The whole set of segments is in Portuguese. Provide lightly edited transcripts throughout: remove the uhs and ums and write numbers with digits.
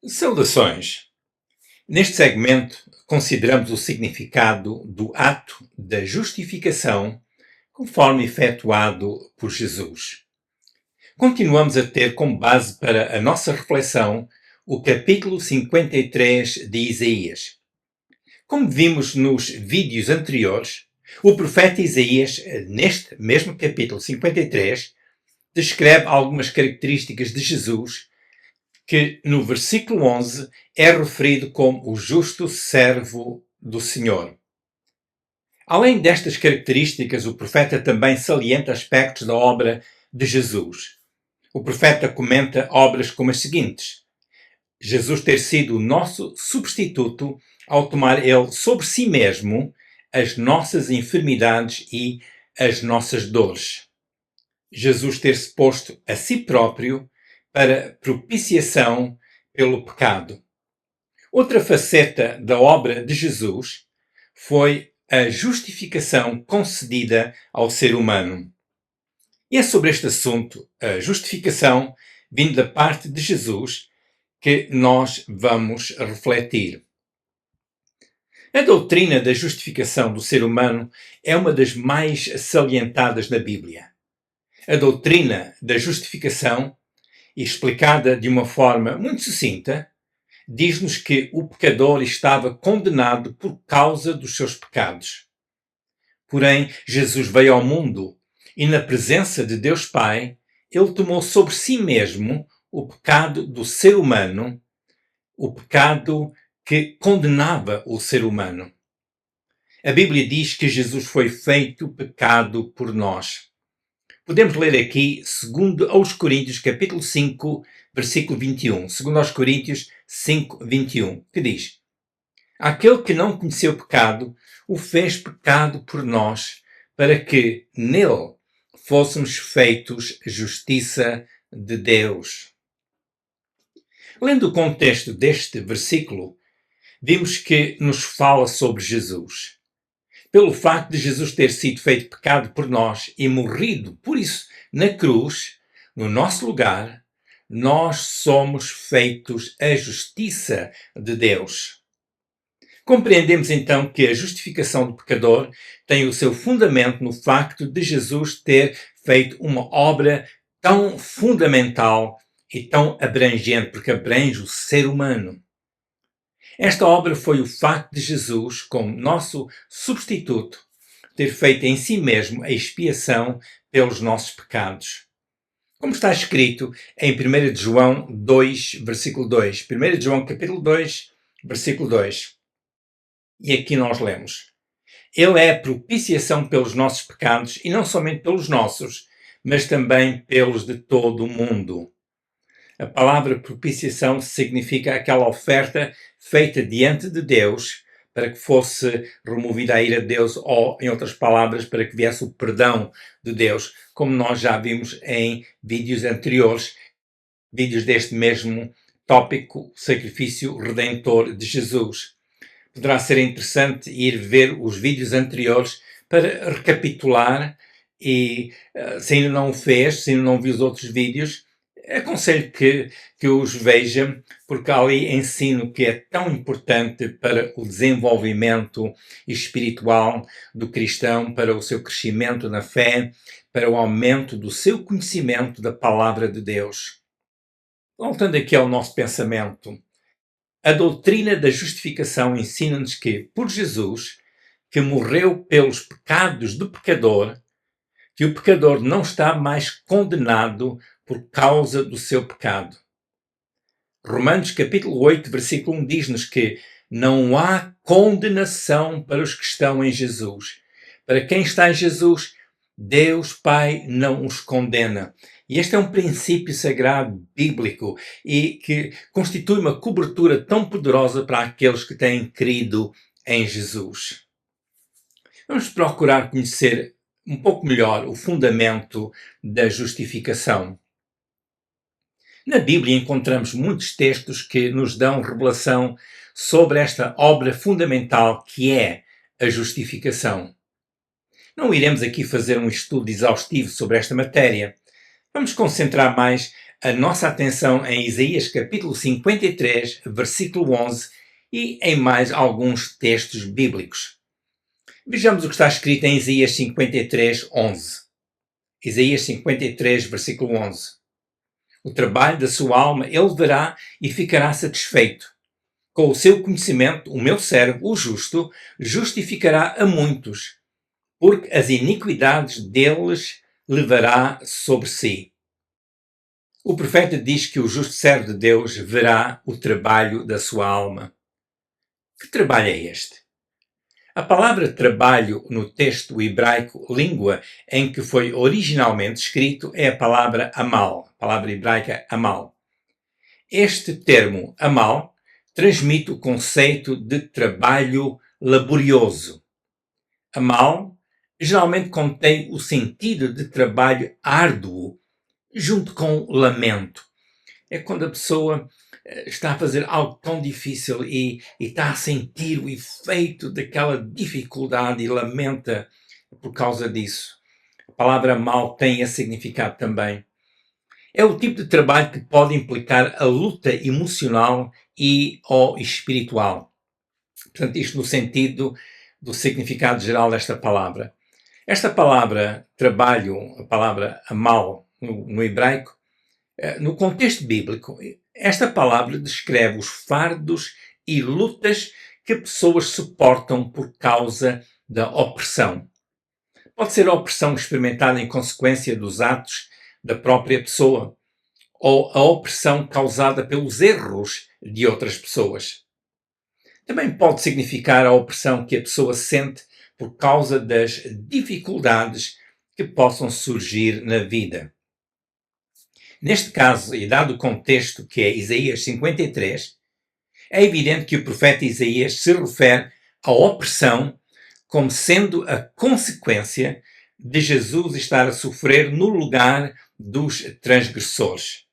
Saudações! Neste segmento, consideramos o significado do ato da justificação conforme efetuado por Jesus. Continuamos a ter como base para a nossa reflexão o capítulo 53 de Isaías. Como vimos nos vídeos anteriores, o profeta Isaías, neste mesmo capítulo 53, descreve algumas características de Jesus que no versículo 11 é referido como o justo servo do Senhor. Além destas características, o profeta também salienta aspectos da obra de Jesus. O profeta comenta obras como as seguintes: Jesus ter sido o nosso substituto ao tomar ele sobre si mesmo as nossas enfermidades e as nossas dores. Jesus ter-se posto a si próprio para propiciação pelo pecado. Outra faceta da obra de Jesus foi a justificação concedida ao ser humano. E é sobre este assunto, a justificação, vindo da parte de Jesus, que nós vamos refletir. A doutrina da justificação do ser humano é uma das mais salientadas na Bíblia. A doutrina da justificação, explicada de uma forma muito sucinta, diz-nos que o pecador estava condenado por causa dos seus pecados. Porém, Jesus veio ao mundo e, na presença de Deus Pai, ele tomou sobre si mesmo o pecado do ser humano, o pecado que condenava o ser humano. A Bíblia diz que Jesus foi feito pecado por nós. Podemos ler aqui 2 aos Coríntios, capítulo 5, versículo 21. 2 aos Coríntios 5, 21, que diz: Aquele que não conheceu pecado, o fez pecado por nós, para que nele fôssemos feitos justiça de Deus. Lendo o contexto deste versículo, vimos que nos fala sobre Jesus. Pelo facto de Jesus ter sido feito pecado por nós e morrido por isso na cruz, no nosso lugar, nós somos feitos a justiça de Deus. Compreendemos então que a justificação do pecador tem o seu fundamento no facto de Jesus ter feito uma obra tão fundamental e tão abrangente, porque abrange o ser humano. Esta obra foi o facto de Jesus, como nosso substituto, ter feito em si mesmo a expiação pelos nossos pecados. Como está escrito em 1 João 2, versículo 2. 1 João capítulo 2, versículo 2. E aqui nós lemos: Ele é a propiciação pelos nossos pecados, e não somente pelos nossos, mas também pelos de todo o mundo. A palavra propiciação significa aquela oferta feita diante de Deus para que fosse removida a ira de Deus, ou, em outras palavras, para que viesse o perdão de Deus, como nós já vimos em vídeos anteriores, vídeos deste mesmo tópico, sacrifício redentor de Jesus. Poderá ser interessante ir ver os vídeos anteriores para recapitular e, se ainda não o fez, se ainda não viu os outros vídeos, aconselho que os veja, porque ali ensino que é tão importante para o desenvolvimento espiritual do cristão, para o seu crescimento na fé, para o aumento do seu conhecimento da palavra de Deus. Voltando aqui ao nosso pensamento, a doutrina da justificação ensina-nos que, por Jesus, que morreu pelos pecados do pecador, que o pecador não está mais condenado por causa do seu pecado. Romanos capítulo 8, versículo 1 diz-nos que não há condenação para os que estão em Jesus. Para quem está em Jesus, Deus Pai não os condena. E este é um princípio sagrado bíblico e que constitui uma cobertura tão poderosa para aqueles que têm crido em Jesus. Vamos procurar conhecer um pouco melhor o fundamento da justificação. Na Bíblia encontramos muitos textos que nos dão revelação sobre esta obra fundamental que é a justificação. Não iremos aqui fazer um estudo exaustivo sobre esta matéria. Vamos concentrar mais a nossa atenção em Isaías capítulo 53, versículo 11 e em mais alguns textos bíblicos. Vejamos o que está escrito em Isaías 53, 11. Isaías 53, versículo 11. O trabalho da sua alma ele verá e ficará satisfeito. Com o seu conhecimento, o meu servo, o justo, justificará a muitos, porque as iniquidades deles levará sobre si. O profeta diz que o justo servo de Deus verá o trabalho da sua alma. Que trabalho é este? A palavra trabalho no texto hebraico, língua em que foi originalmente escrito, é a palavra amal, a palavra hebraica amal. Este termo amal transmite o conceito de trabalho laborioso. Amal geralmente contém o sentido de trabalho árduo, junto com lamento. É quando a pessoa está a fazer algo tão difícil e está a sentir o efeito daquela dificuldade e lamenta por causa disso. A palavra mal tem esse significado também. É o tipo de trabalho que pode implicar a luta emocional e ou espiritual. Portanto, isto no sentido do significado geral desta palavra. Esta palavra trabalho, a palavra amal no hebraico, no contexto bíblico, esta palavra descreve os fardos e lutas que pessoas suportam por causa da opressão. Pode ser a opressão experimentada em consequência dos atos da própria pessoa ou a opressão causada pelos erros de outras pessoas. Também pode significar a opressão que a pessoa sente por causa das dificuldades que possam surgir na vida. Neste caso, e dado o contexto que é Isaías 53, é evidente que o profeta Isaías se refere à opressão como sendo a consequência de Jesus estar a sofrer no lugar dos transgressores.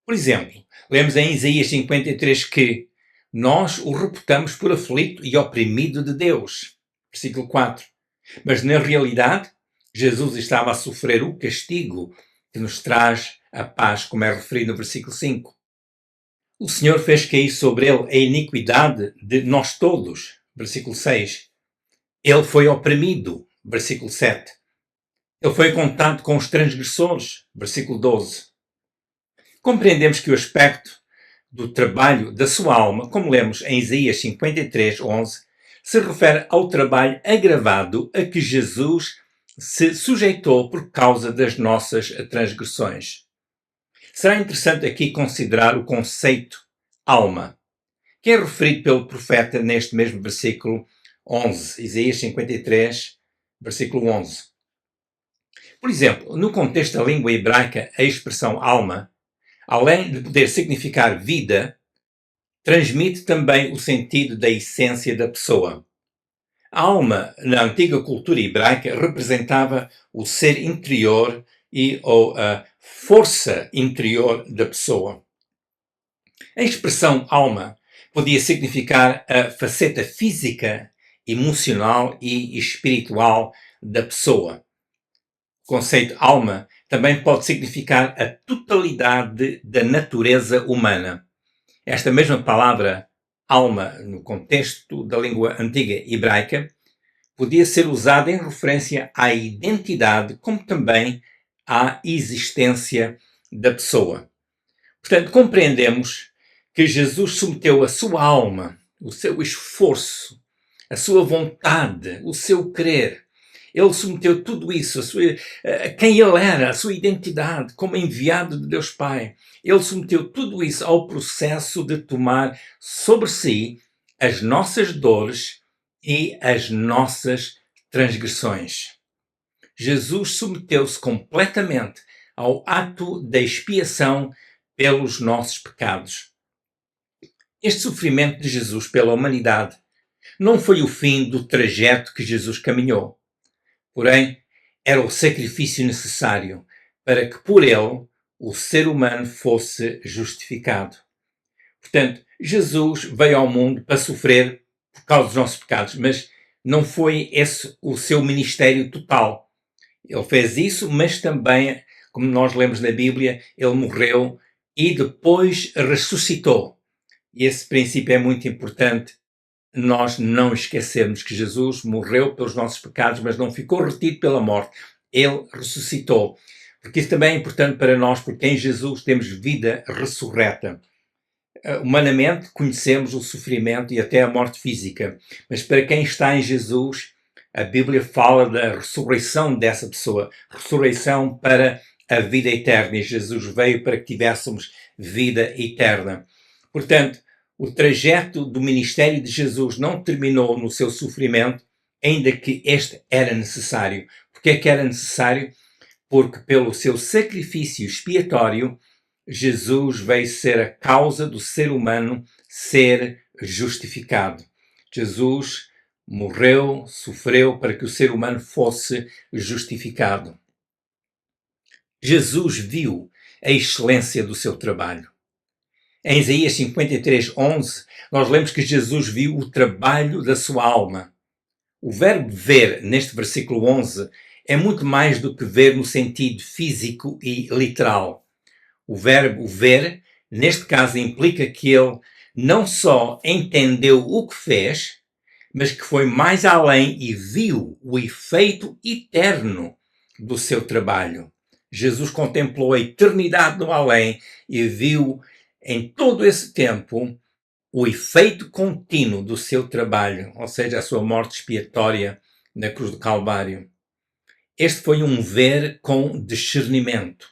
Por exemplo, lemos em Isaías 53 que nós o reputamos por aflito e oprimido de Deus. Versículo 4. Mas na realidade, Jesus estava a sofrer o castigo que nos traz a paz, como é referido no versículo 5. O Senhor fez cair sobre ele a iniquidade de nós todos. Versículo 6. Ele foi oprimido. Versículo 7. Ele foi contado com os transgressores. Versículo 12. Compreendemos que o aspecto do trabalho da sua alma, como lemos em Isaías 53, 11, se refere ao trabalho agravado a que Jesus se sujeitou por causa das nossas transgressões. Será interessante aqui considerar o conceito alma, que é referido pelo profeta neste mesmo versículo 11, Isaías 53, versículo 11. Por exemplo, no contexto da língua hebraica, a expressão alma, além de poder significar vida, transmite também o sentido da essência da pessoa. A alma, na antiga cultura hebraica, representava o ser interior ou a força interior da pessoa. A expressão alma podia significar a faceta física, emocional e espiritual da pessoa. O conceito alma também pode significar a totalidade da natureza humana. Esta mesma palavra alma, no contexto da língua antiga hebraica, podia ser usada em referência à identidade, como também à existência da pessoa. Portanto, compreendemos que Jesus submeteu a sua alma, o seu esforço, a sua vontade, o seu querer. Ele submeteu tudo isso, quem ele era, a sua identidade como enviado de Deus Pai. Ele submeteu tudo isso ao processo de tomar sobre si as nossas dores e as nossas transgressões. Jesus submeteu-se completamente ao ato da expiação pelos nossos pecados. Este sofrimento de Jesus pela humanidade não foi o fim do trajeto que Jesus caminhou. Porém, era o sacrifício necessário para que por ele o ser humano fosse justificado. Portanto, Jesus veio ao mundo para sofrer por causa dos nossos pecados, mas não foi esse o seu ministério total. Ele fez isso, mas também como nós lemos na Bíblia, ele morreu e depois ressuscitou. E esse princípio é muito importante, nós não esquecermos que Jesus morreu pelos nossos pecados, mas não ficou retido pela morte. Ele ressuscitou. Porque isso também é importante para nós, porque em Jesus temos vida ressurreta. Humanamente conhecemos o sofrimento e até a morte física, mas para quem está em Jesus, a Bíblia fala da ressurreição dessa pessoa, ressurreição para a vida eterna, e Jesus veio para que tivéssemos vida eterna. Portanto, o trajeto do ministério de Jesus não terminou no seu sofrimento, ainda que este era necessário. Porque é que era necessário? Porque pelo seu sacrifício expiatório, Jesus veio ser a causa do ser humano ser justificado. Jesus morreu, sofreu para que o ser humano fosse justificado. Jesus viu a excelência do seu trabalho. Em Isaías 53:11, nós lemos que Jesus viu o trabalho da sua alma. O verbo ver, neste versículo 11, é muito mais do que ver no sentido físico e literal. O verbo ver, neste caso, implica que ele não só entendeu o que fez, mas que foi mais além e viu o efeito eterno do seu trabalho. Jesus contemplou a eternidade no além e viu em todo esse tempo o efeito contínuo do seu trabalho, ou seja, a sua morte expiatória na cruz do Calvário. Este foi um ver com discernimento.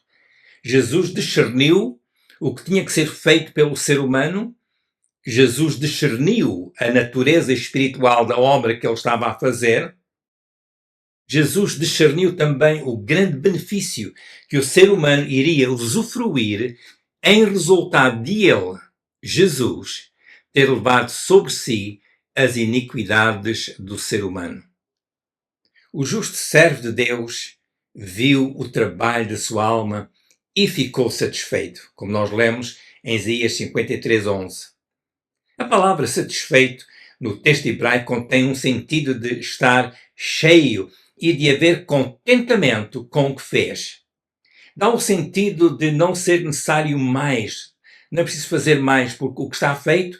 Jesus discerniu o que tinha que ser feito pelo ser humano. Jesus discerniu a natureza espiritual da obra que ele estava a fazer. Jesus discerniu também o grande benefício que o ser humano iria usufruir em resultado de ele, Jesus, ter levado sobre si as iniquidades do ser humano. O justo servo de Deus viu o trabalho da sua alma e ficou satisfeito, como nós lemos em Isaías 53:11. A palavra satisfeito no texto hebraico contém um sentido de estar cheio e de haver contentamento com o que fez. Dá o sentido de não ser necessário mais, não é preciso fazer mais, porque o que está feito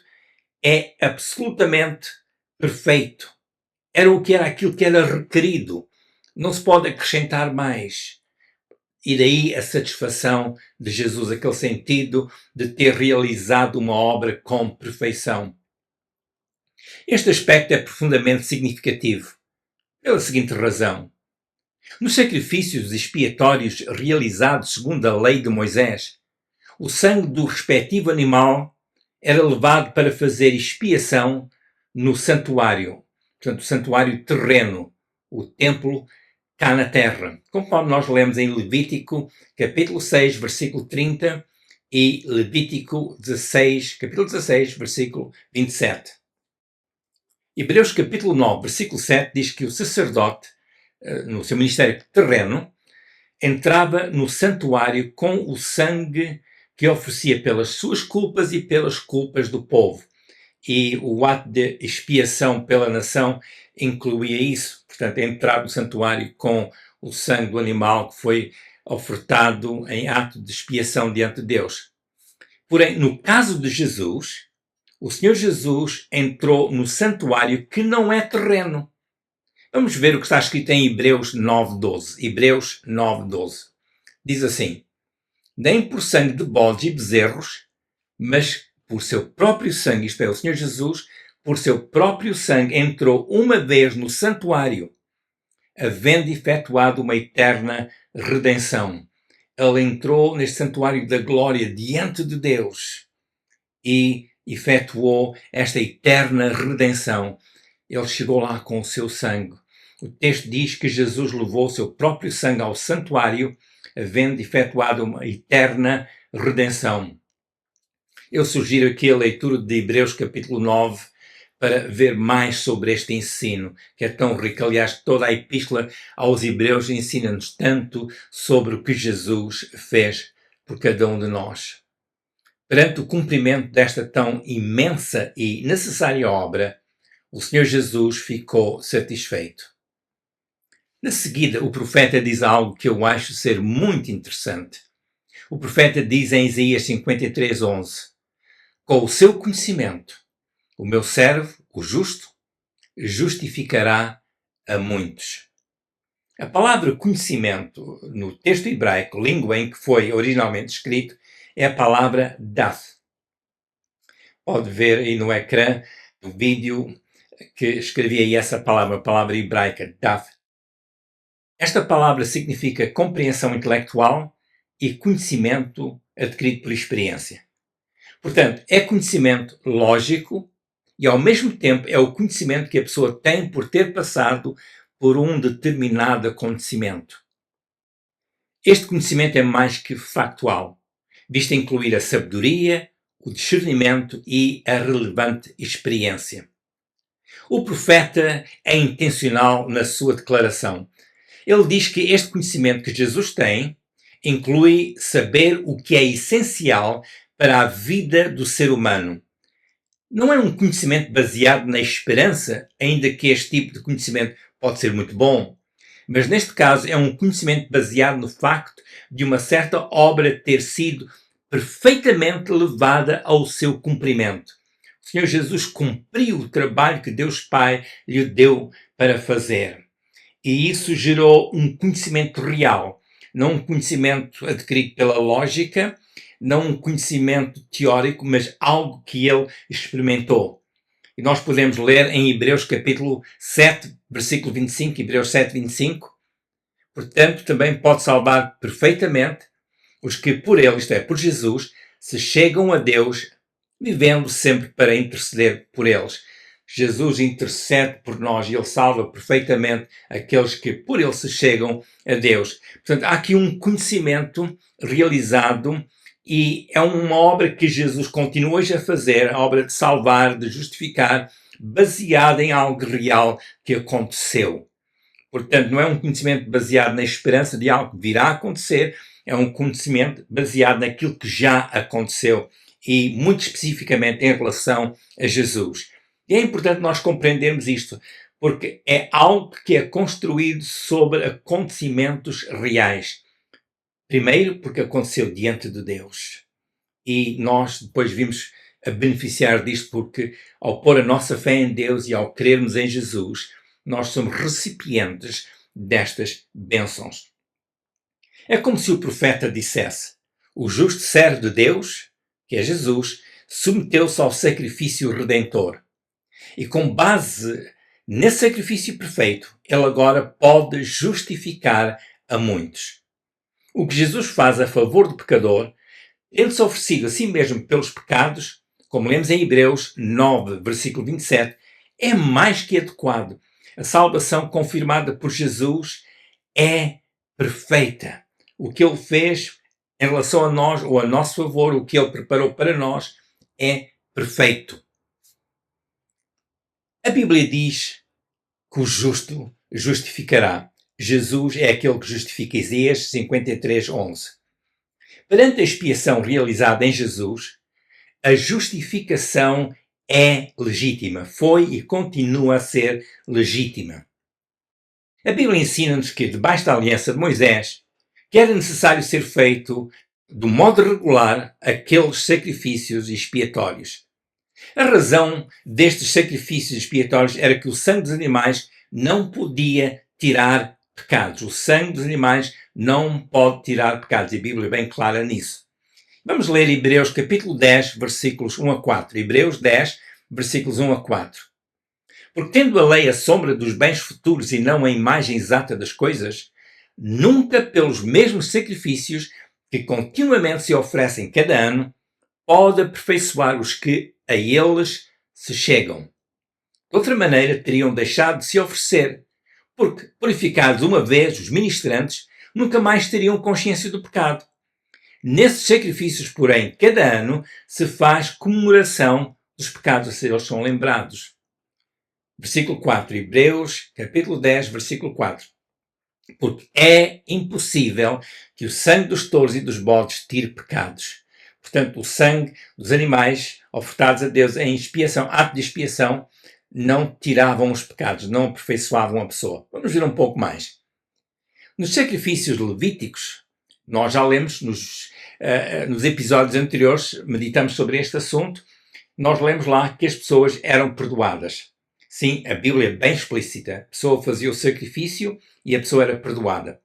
é absolutamente perfeito. Era aquilo que era requerido. Não se pode acrescentar mais. E daí a satisfação de Jesus, aquele sentido de ter realizado uma obra com perfeição. Este aspecto é profundamente significativo, pela seguinte razão. Nos sacrifícios expiatórios realizados segundo a lei de Moisés, o sangue do respectivo animal era levado para fazer expiação no santuário, portanto, o santuário terreno, o templo cá na terra, conforme nós lemos em Levítico, capítulo 6, versículo 30 e Levítico 16, capítulo 16, versículo 27. Hebreus capítulo 9, versículo 7 diz que o sacerdote, no seu ministério terreno, entrava no santuário com o sangue que oferecia pelas suas culpas e pelas culpas do povo. E o ato de expiação pela nação incluía isso, portanto, entrar no santuário com o sangue do animal que foi ofertado em ato de expiação diante de Deus. Porém, no caso de Jesus, o Senhor Jesus entrou no santuário que não é terreno. Vamos ver o que está escrito em Hebreus 9:12. Hebreus 9:12. Diz assim: nem por sangue de bodes e bezerros, mas por seu próprio sangue, isto é, o Senhor Jesus, por seu próprio sangue, entrou uma vez no santuário, havendo efetuado uma eterna redenção. Ele entrou neste santuário da glória diante de Deus e efetuou esta eterna redenção. Ele chegou lá com o seu sangue. O texto diz que Jesus levou o seu próprio sangue ao santuário, havendo efetuado uma eterna redenção. Eu sugiro aqui a leitura de Hebreus capítulo 9 para ver mais sobre este ensino, que é tão rico. Aliás, toda a epístola aos Hebreus ensina-nos tanto sobre o que Jesus fez por cada um de nós. Perante o cumprimento desta tão imensa e necessária obra, o Senhor Jesus ficou satisfeito. Na seguida, o profeta diz algo que eu acho ser muito interessante. O profeta diz em Isaías 53:11: com o seu conhecimento, o meu servo, o justo, justificará a muitos. A palavra conhecimento, no texto hebraico, língua em que foi originalmente escrito, é a palavra dath. Pode ver aí no ecrã o vídeo que escrevi aí essa palavra, a palavra hebraica, dath. Esta palavra significa compreensão intelectual e conhecimento adquirido por experiência. Portanto, é conhecimento lógico e, ao mesmo tempo, é o conhecimento que a pessoa tem por ter passado por um determinado acontecimento. Este conhecimento é mais que factual, visto incluir a sabedoria, o discernimento e a relevante experiência. O profeta é intencional na sua declaração. Ele diz que este conhecimento que Jesus tem inclui saber o que é essencial para a vida do ser humano. Não é um conhecimento baseado na esperança, ainda que este tipo de conhecimento pode ser muito bom, mas neste caso é um conhecimento baseado no facto de uma certa obra ter sido perfeitamente levada ao seu cumprimento. O Senhor Jesus cumpriu o trabalho que Deus Pai lhe deu para fazer. E isso gerou um conhecimento real, não um conhecimento adquirido pela lógica, não um conhecimento teórico, mas algo que ele experimentou. E nós podemos ler em Hebreus capítulo 7, versículo 25, Hebreus 7, 25. Portanto, também pode salvar perfeitamente os que por ele, isto é, por Jesus, se chegam a Deus, vivendo sempre para interceder por eles. Jesus intercede por nós e ele salva perfeitamente aqueles que por ele se chegam a Deus. Portanto, há aqui um conhecimento realizado e é uma obra que Jesus continua hoje a fazer, a obra de salvar, de justificar, baseada em algo real que aconteceu. Portanto, não é um conhecimento baseado na esperança de algo que virá a acontecer, é um conhecimento baseado naquilo que já aconteceu e muito especificamente em relação a Jesus. E é importante nós compreendermos isto, porque é algo que é construído sobre acontecimentos reais. Primeiro, porque aconteceu diante de Deus. E nós depois vimos a beneficiar disto, porque ao pôr a nossa fé em Deus e ao crermos em Jesus, nós somos recipientes destas bênçãos. É como se o profeta dissesse: o justo servo de Deus, que é Jesus, submeteu-se ao sacrifício redentor. E com base nesse sacrifício perfeito, ele agora pode justificar a muitos. O que Jesus faz a favor do pecador, tendo-se oferecido a si mesmo pelos pecados, como lemos em Hebreus 9, versículo 27, é mais que adequado. A salvação confirmada por Jesus é perfeita. O que ele fez em relação a nós, ou a nosso favor, o que ele preparou para nós, é perfeito. A Bíblia diz que o justo justificará. Jesus é aquele que justifica. Isaías 53:11. Perante a expiação realizada em Jesus, a justificação é legítima. Foi e continua a ser legítima. A Bíblia ensina-nos que, debaixo da aliança de Moisés, que era necessário ser feito do modo regular aqueles sacrifícios expiatórios. A razão destes sacrifícios expiatórios era que o sangue dos animais não podia tirar pecados. O sangue dos animais não pode tirar pecados. E a Bíblia é bem clara nisso. Vamos ler Hebreus capítulo 10, versículos 1 a 4. Hebreus 10, versículos 1 a 4. Porque tendo a lei a sombra dos bens futuros e não a imagem exata das coisas, nunca pelos mesmos sacrifícios que continuamente se oferecem cada ano, pode aperfeiçoar os que a eles se chegam. De outra maneira, teriam deixado de se oferecer, porque, purificados uma vez os ministrantes, nunca mais teriam consciência do pecado. Nesses sacrifícios, porém, cada ano se faz comemoração dos pecados a ser eles são lembrados. Versículo 4, Hebreus, capítulo 10, versículo 4. Porque é impossível que o sangue dos touros e dos bodes tire pecados. Portanto, o sangue dos animais ofertados a Deus em expiação, ato de expiação, não tiravam os pecados, não aperfeiçoavam a pessoa. Vamos ver um pouco mais. Nos sacrifícios levíticos, nós já lemos nos episódios anteriores, meditamos sobre este assunto, nós lemos lá que as pessoas eram perdoadas. Sim, a Bíblia é bem explícita. A pessoa fazia o sacrifício e a pessoa era perdoada.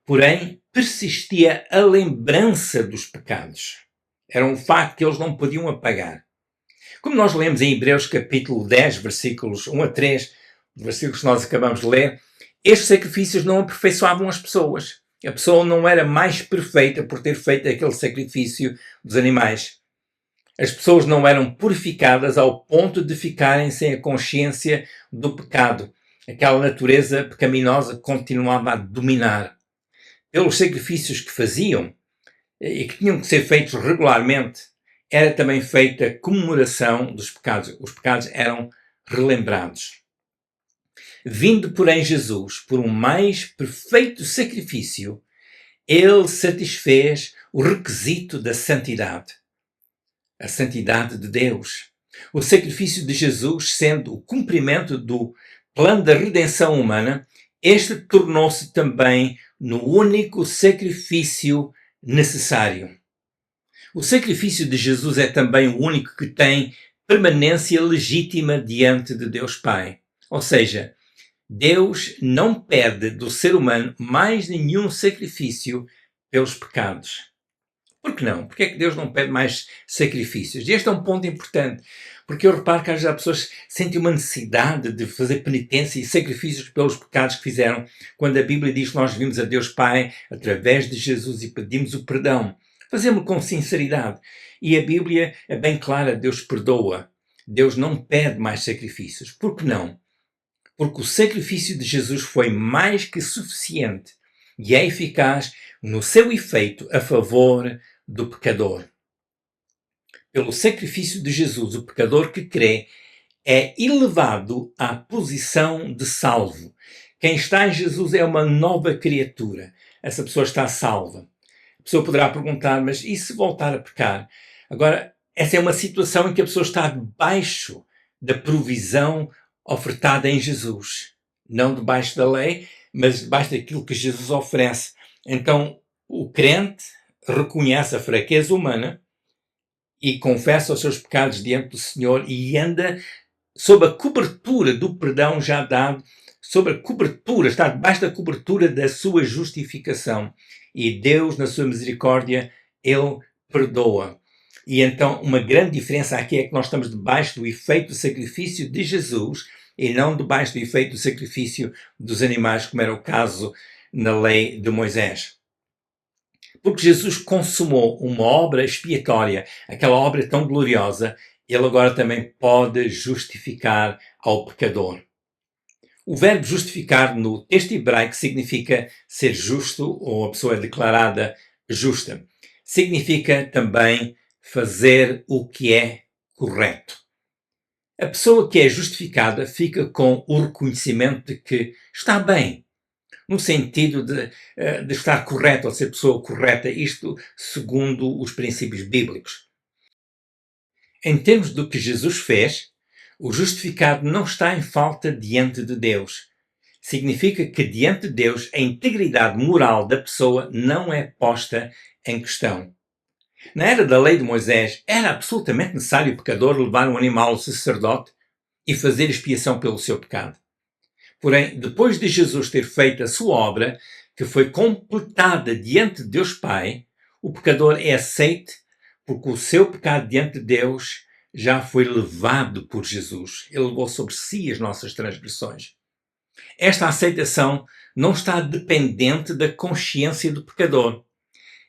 Porém, persistia a lembrança dos pecados. Era um facto que eles não podiam apagar. Como nós lemos em Hebreus capítulo 10, versículos 1 a 3, os versículos que nós acabamos de ler, estes sacrifícios não aperfeiçoavam as pessoas. A pessoa não era mais perfeita por ter feito aquele sacrifício dos animais. As pessoas não eram purificadas ao ponto de ficarem sem a consciência do pecado. Aquela natureza pecaminosa continuava a dominar. Pelos sacrifícios que faziam e que tinham que ser feitos regularmente, era também feita a comemoração dos pecados. Os pecados eram relembrados. Vindo, porém, Jesus por um mais perfeito sacrifício, ele satisfez o requisito da santidade. A santidade de Deus. O sacrifício de Jesus, sendo o cumprimento do plano da redenção humana, este tornou-se também no único sacrifício necessário. O sacrifício de Jesus é também o único que tem permanência legítima diante de Deus Pai. Ou seja, Deus não pede do ser humano mais nenhum sacrifício pelos pecados. Por que não? Porque é que Deus não pede mais sacrifícios? E este é um ponto importante, porque eu reparo que às vezes as pessoas sentem uma necessidade de fazer penitência e sacrifícios pelos pecados que fizeram, quando a Bíblia diz que nós vimos a Deus Pai através de Jesus e pedimos o perdão. Fazemos com sinceridade. E a Bíblia é bem clara, Deus perdoa. Deus não pede mais sacrifícios. Por que não? Porque o sacrifício de Jesus foi mais que suficiente e é eficaz no seu efeito a favor do pecador. Pelo sacrifício de Jesus, o pecador que crê é elevado à posição de salvo. Quem está em Jesus é uma nova criatura. Essa pessoa está salva. A pessoa poderá perguntar, mas e se voltar a pecar? Agora, essa é uma situação em que a pessoa está debaixo da provisão ofertada em Jesus. Não debaixo da lei, mas debaixo daquilo que Jesus oferece. Então, o crente reconhece a fraqueza humana e confessa os seus pecados diante do Senhor e anda sob a cobertura do perdão já dado, sob a cobertura, está debaixo da cobertura da sua justificação. E Deus, na sua misericórdia, Ele perdoa. E então, uma grande diferença aqui é que nós estamos debaixo do efeito do sacrifício de Jesus e não debaixo do efeito do sacrifício dos animais, como era o caso na lei de Moisés. Porque Jesus consumou uma obra expiatória, aquela obra tão gloriosa, ele agora também pode justificar ao pecador. O verbo justificar no texto hebraico significa ser justo, ou a pessoa é declarada justa. Significa também fazer o que é correto. A pessoa que é justificada fica com o reconhecimento de que está bem, no sentido de estar correto, ou ser pessoa correta, isto segundo os princípios bíblicos. Em termos do que Jesus fez, o justificado não está em falta diante de Deus. Significa que diante de Deus a integridade moral da pessoa não é posta em questão. Na era da lei de Moisés, era absolutamente necessário o pecador levar um animal ao sacerdote e fazer expiação pelo seu pecado. Porém, depois de Jesus ter feito a sua obra, que foi completada diante de Deus Pai, o pecador é aceite porque o seu pecado diante de Deus já foi levado por Jesus. Ele levou sobre si as nossas transgressões. Esta aceitação não está dependente da consciência do pecador.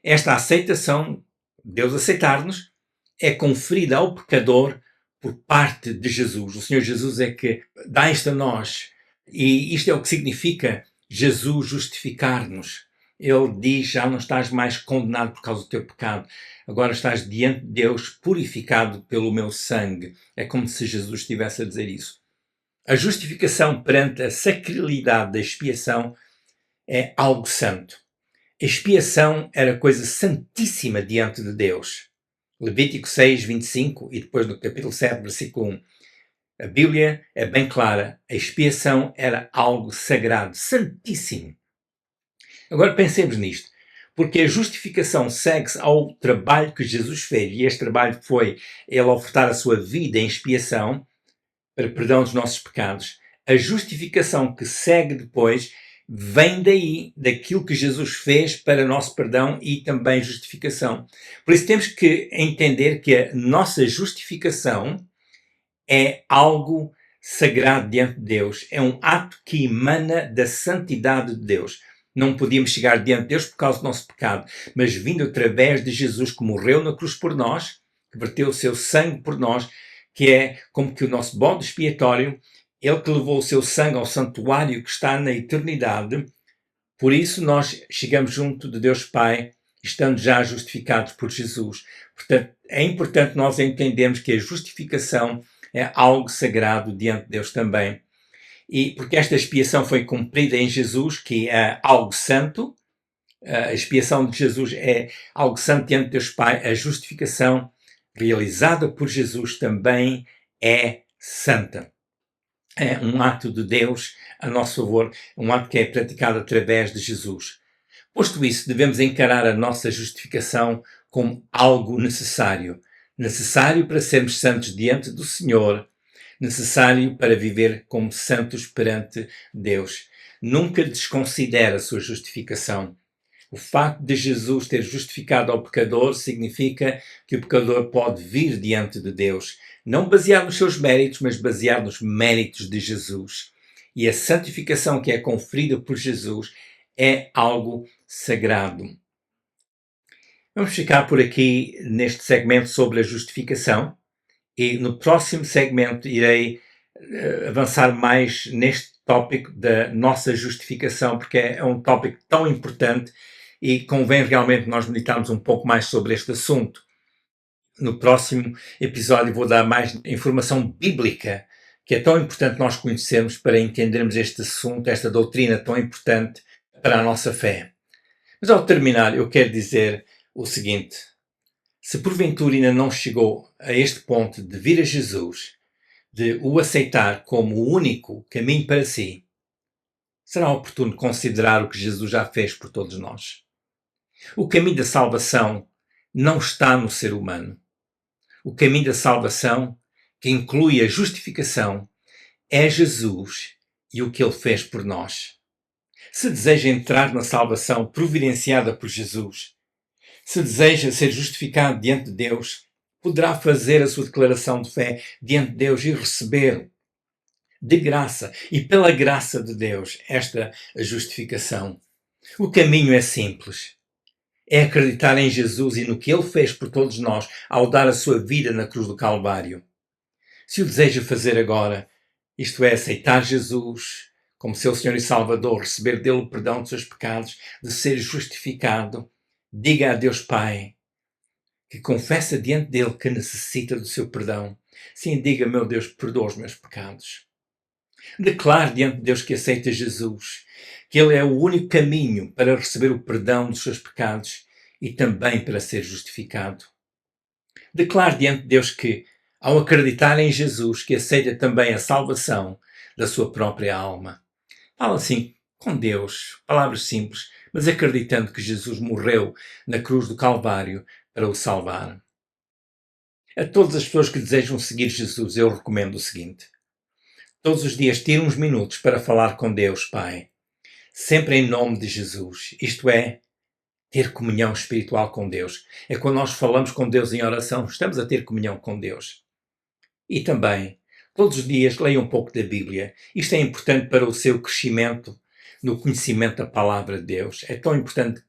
Esta aceitação, Deus aceitar-nos, é conferida ao pecador por parte de Jesus. O Senhor Jesus é que dá isto a nós. E isto é o que significa Jesus justificar-nos. Ele diz, já não estás mais condenado por causa do teu pecado. Agora estás diante de Deus purificado pelo meu sangue. É como se Jesus estivesse a dizer isso. A justificação perante a sacralidade da expiação é algo santo. A expiação era coisa santíssima diante de Deus. Levítico 6, 25 e depois no capítulo 7, versículo 1. A Bíblia é bem clara. A expiação era algo sagrado, santíssimo. Agora pensemos nisto, porque a justificação segue-se ao trabalho que Jesus fez, e este trabalho foi ele ofertar a sua vida em expiação para perdão dos nossos pecados. A justificação que segue depois vem daquilo que Jesus fez para nosso perdão e também justificação. Por isso temos que entender que a nossa justificação é algo sagrado diante de Deus. É um ato que emana da santidade de Deus. Não podíamos chegar diante de Deus por causa do nosso pecado, mas vindo através de Jesus que morreu na cruz por nós, que verteu o seu sangue por nós, que é como que o nosso bode expiatório, ele que levou o seu sangue ao santuário que está na eternidade. Por isso nós chegamos junto de Deus Pai, estando já justificados por Jesus. Portanto, é importante nós entendermos que a justificação é algo sagrado diante de Deus também. E porque esta expiação foi cumprida em Jesus, que é algo santo, a expiação de Jesus é algo santo diante de Deus Pai, a justificação realizada por Jesus também é santa. É um ato de Deus a nosso favor, um ato que é praticado através de Jesus. Posto isso, devemos encarar a nossa justificação como algo necessário. Necessário para sermos santos diante do Senhor, necessário para viver como santos perante Deus. Nunca desconsidere a sua justificação. O facto de Jesus ter justificado ao pecador significa que o pecador pode vir diante de Deus, não baseado nos seus méritos, mas baseado nos méritos de Jesus. E a santificação que é conferida por Jesus é algo sagrado. Vamos ficar por aqui neste segmento sobre a justificação e no próximo segmento irei avançar mais neste tópico da nossa justificação, porque é um tópico tão importante e convém realmente nós meditarmos um pouco mais sobre este assunto. No próximo episódio vou dar mais informação bíblica, que é tão importante nós conhecermos para entendermos este assunto, esta doutrina tão importante para a nossa fé. Mas ao terminar, eu quero dizer o seguinte: se porventura ainda não chegou a este ponto de vir a Jesus, de o aceitar como o único caminho para si, será oportuno considerar o que Jesus já fez por todos nós. O caminho da salvação não está no ser humano. O caminho da salvação, que inclui a justificação, é Jesus e o que ele fez por nós. Se deseja entrar na salvação providenciada por Jesus, se deseja ser justificado diante de Deus, poderá fazer a sua declaração de fé diante de Deus e receber de graça e pela graça de Deus esta justificação. O caminho é simples. É acreditar em Jesus e no que ele fez por todos nós ao dar a sua vida na cruz do Calvário. Se o deseja fazer agora, isto é, aceitar Jesus como seu Senhor e Salvador, receber dele o perdão dos seus pecados, de ser justificado, diga a Deus Pai, que confessa diante dele que necessita do seu perdão. Sim, diga, meu Deus, perdoa os meus pecados. Declare diante de Deus que aceita Jesus, que ele é o único caminho para receber o perdão dos seus pecados e também para ser justificado. Declare diante de Deus que, ao acreditar em Jesus, que aceita também a salvação da sua própria alma. Fala assim com Deus, palavras simples, mas acreditando que Jesus morreu na cruz do Calvário para o salvar. A todas as pessoas que desejam seguir Jesus, eu recomendo o seguinte: todos os dias tire uns minutos para falar com Deus, Pai, sempre em nome de Jesus, isto é, ter comunhão espiritual com Deus. É quando nós falamos com Deus em oração, estamos a ter comunhão com Deus. E também, todos os dias, leia um pouco da Bíblia. Isto é importante para o seu crescimento no conhecimento da Palavra de Deus. É tão importante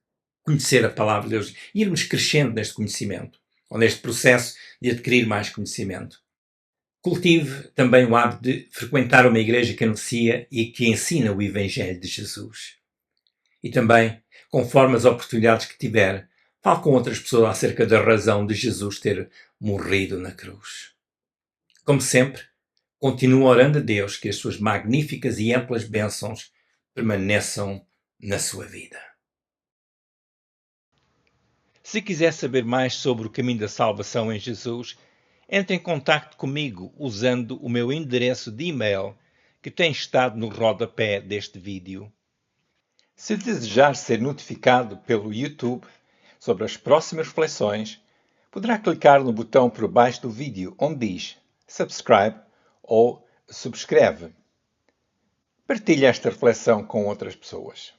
conhecer a Palavra de Deus e irmos crescendo neste conhecimento, ou neste processo de adquirir mais conhecimento. Cultive também o hábito de frequentar uma igreja que anuncia e que ensina o Evangelho de Jesus. E também, conforme as oportunidades que tiver, fale com outras pessoas acerca da razão de Jesus ter morrido na cruz. Como sempre, continue orando a Deus que as suas magníficas e amplas bênçãos permaneçam na sua vida. Se quiser saber mais sobre o caminho da salvação em Jesus, entre em contato comigo usando o meu endereço de e-mail que tem estado no rodapé deste vídeo. Se desejar ser notificado pelo YouTube sobre as próximas reflexões, poderá clicar no botão por baixo do vídeo onde diz Subscribe ou Subscreve. Partilhe esta reflexão com outras pessoas.